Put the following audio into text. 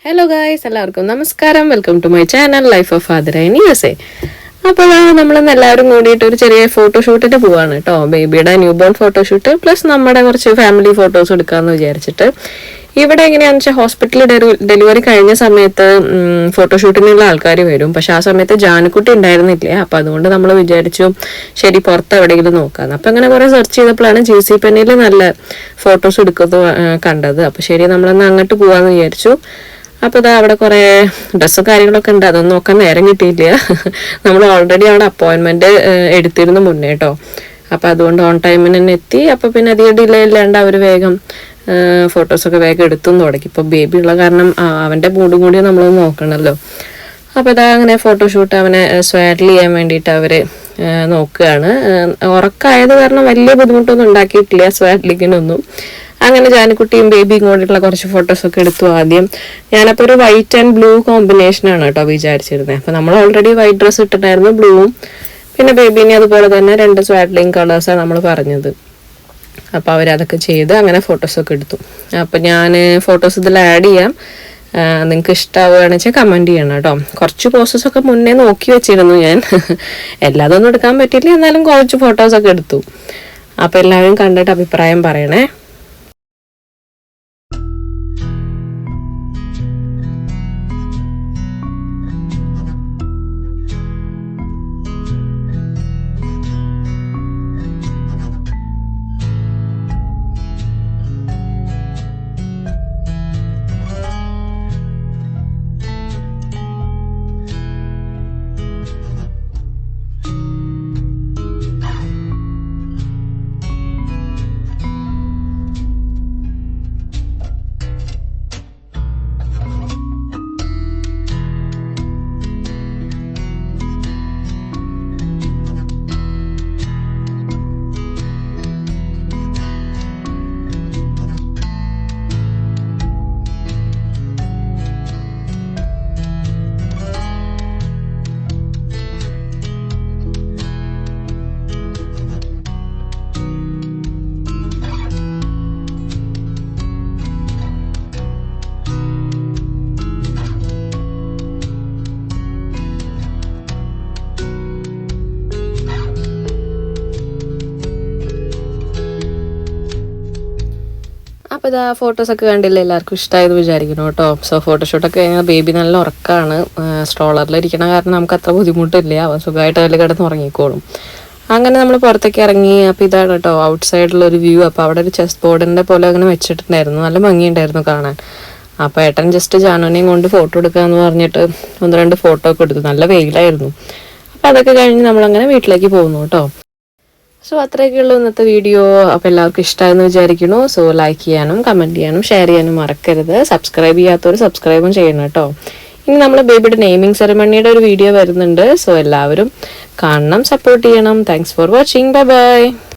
Hello guys, എല്ലാവർക്കും നമസ്കാരം. Welcome to my channel life of father in USA. അപ്പോൾ നമ്മളിന്ന് എല്ലാവരും കൂടിയിട്ട് ഒരു ചെറിയ ഫോട്ടോഷൂട്ടിന് പോവാണ് കേട്ടോ. ബേബിയുടെ ന്യൂ ബോൺ ഫോട്ടോഷൂട്ട് പ്ലസ് നമ്മുടെ കുറച്ച് ഫാമിലി ഫോട്ടോസ് എടുക്കാമെന്ന് വിചാരിച്ചിട്ട്. ഇവിടെ എങ്ങനെയാണെന്ന് വെച്ചാൽ ഹോസ്പിറ്റലിൽ ഡെലിവറി കഴിഞ്ഞ സമയത്ത് ഫോട്ടോഷൂട്ടിനുള്ള ആൾക്കാർ വരും. പക്ഷെ ആ സമയത്ത് ജാനുക്കുട്ടി ഉണ്ടായിരുന്നില്ല. അപ്പം അതുകൊണ്ട് നമ്മൾ വിചാരിച്ചു ശരി പുറത്ത് എവിടെയെങ്കിലും നോക്കാമെന്ന്. അപ്പം അങ്ങനെ കുറേ സെർച്ച് ചെയ്തപ്പോഴാണ് JC Penneyയിൽ നല്ല ഫോട്ടോസ് എടുക്കുന്നത് കണ്ടത്. അപ്പം ശരി നമ്മളന്ന് അങ്ങോട്ട് പോകാമെന്ന് വിചാരിച്ചു. അപ്പോൾ ഇതാ അവിടെ കുറേ ഡ്രസ്സും കാര്യങ്ങളൊക്കെ ഉണ്ട്. അതൊന്നും നോക്കാൻ നേരം കിട്ടിയില്ല. നമ്മൾ ഓൾറെഡി അവിടെ അപ്പോയിൻമെൻറ്റ് എടുത്തിരുന്നു മുന്നേ കേട്ടോ. അപ്പോൾ അതുകൊണ്ട് ഓൺ ടൈമിന് തന്നെ എത്തി. അപ്പോൾ പിന്നെ അധികം ഡിലേ ഇല്ലാണ്ട് അവർ വേഗം ഫോട്ടോസൊക്കെ വേഗം എടുത്തും തുടങ്ങി. ഇപ്പോൾ ബേബി ഉള്ള കാരണം അവൻ്റെ മൂടും കൂടി നമ്മൾ നോക്കണമല്ലോ. അപ്പോൾ ഇതാ അങ്ങനെ ഫോട്ടോഷൂട്ട് അവനെ സ്വാഡ്ൽ ചെയ്യാൻ വേണ്ടിയിട്ട് അവർ നോക്കുകയാണ്. ഉറക്കമായത് കാരണം വലിയ ബുദ്ധിമുട്ടൊന്നും ഉണ്ടാക്കിയിട്ടില്ല സ്വാഡ്ലിങ്ങിനൊന്നും. അങ്ങനെ ജാനുക്കുട്ടിയും ബേബിയും കൂടിയിട്ടുള്ള കുറച്ച് ഫോട്ടോസൊക്കെ എടുത്തു ആദ്യം. ഞാനപ്പോൾ ഒരു വൈറ്റ് ആൻഡ് ബ്ലൂ കോമ്പിനേഷനാണ് കേട്ടോ വിചാരിച്ചിരുന്നത്. അപ്പോൾ നമ്മൾ ഓൾറെഡി വൈറ്റ് ഡ്രസ്സ് ഇട്ടിട്ടായിരുന്നു, ബ്ലൂവും പിന്നെ ബേബീനെ അതുപോലെ തന്നെ 2 സ്വാഡ്ലിങ് കളേഴ്സാണ് നമ്മൾ പറഞ്ഞത്. അപ്പോൾ അവരതൊക്കെ ചെയ്ത് അങ്ങനെ ഫോട്ടോസൊക്കെ എടുത്തു. അപ്പോൾ ഞാൻ ഫോട്ടോസ് ഇതിൽ ആഡ് ചെയ്യാം. നിങ്ങൾക്ക് ഇഷ്ടമാവുകയാണെന്ന് വെച്ചാൽ കമൻറ്റ് ചെയ്യണം കേട്ടോ. കുറച്ച് പോസ്റ്റൊക്കെ മുന്നേ നോക്കി വെച്ചിരുന്നു ഞാൻ. എല്ലാതൊന്നും എടുക്കാൻ പറ്റില്ല, എന്നാലും കുറച്ച് ഫോട്ടോസൊക്കെ എടുത്തു. അപ്പോൾ എല്ലാവരും കണ്ടിട്ട് അഭിപ്രായം പറയണേ. അപ്പോൾ ഇതാ ഫോട്ടോസൊക്കെ കണ്ടില്ല, എല്ലാവർക്കും ഇഷ്ടമായത് വിചാരിക്കണം കേട്ടോ. സോ ഫോട്ടോഷൂട്ടൊക്കെ കഴിഞ്ഞാൽ ബേബി നല്ല ഉറക്കമാണ്. സ്ട്രോളറിലിരിക്കണ കാരണം നമുക്ക് അത്ര ബുദ്ധിമുട്ടില്ല. അവൻ സുഖമായിട്ട് അതിൽ കിടന്ന് ഉറങ്ങിക്കോളും. അങ്ങനെ നമ്മൾ പുറത്തേക്ക് ഇറങ്ങി. അപ്പോൾ ഇതാണ് കേട്ടോ ഔട്ട് സൈഡിലൊരു വ്യൂ. അപ്പോൾ അവിടെ ഒരു ചെസ് ബോർഡിൻ്റെ പോലെ അങ്ങനെ വെച്ചിട്ടുണ്ടായിരുന്നു. നല്ല ഭംഗിയുണ്ടായിരുന്നു കാണാൻ. അപ്പോൾ ഏട്ടൻ ജസ്റ്റ് ജാനുവിനെയും കൊണ്ട് ഫോട്ടോ എടുക്കാമെന്ന് പറഞ്ഞിട്ട് 1-2 ഫോട്ടോ ഒക്കെ എടുത്തു. നല്ല വെയിലായിരുന്നു. അപ്പോൾ അതൊക്കെ കഴിഞ്ഞ് നമ്മളങ്ങനെ വീട്ടിലേക്ക് പോകുന്നു കേട്ടോ. സോ അത്രയൊക്കെയുള്ളൂ ഇന്നത്തെ വീഡിയോ. അപ്പോൾ എല്ലാവർക്കും ഇഷ്ടമായെന്ന് വിചാരിക്കുന്നു. സോ ലൈക്ക് ചെയ്യാനും കമൻറ്റ് ചെയ്യാനും ഷെയർ ചെയ്യാനും മറക്കരുത്. സബ്സ്ക്രൈബ് ചെയ്യാത്തവർ സബ്സ്ക്രൈബും ചെയ്യണം കേട്ടോ. ഇനി നമ്മൾ ബേബിയുടെ നെയിമിംഗ് സെറമണിയുടെ ഒരു വീഡിയോ വരുന്നുണ്ട്. സോ എല്ലാവരും കാണണം, സപ്പോർട്ട് ചെയ്യണം. Thanks for watching. Bye bye.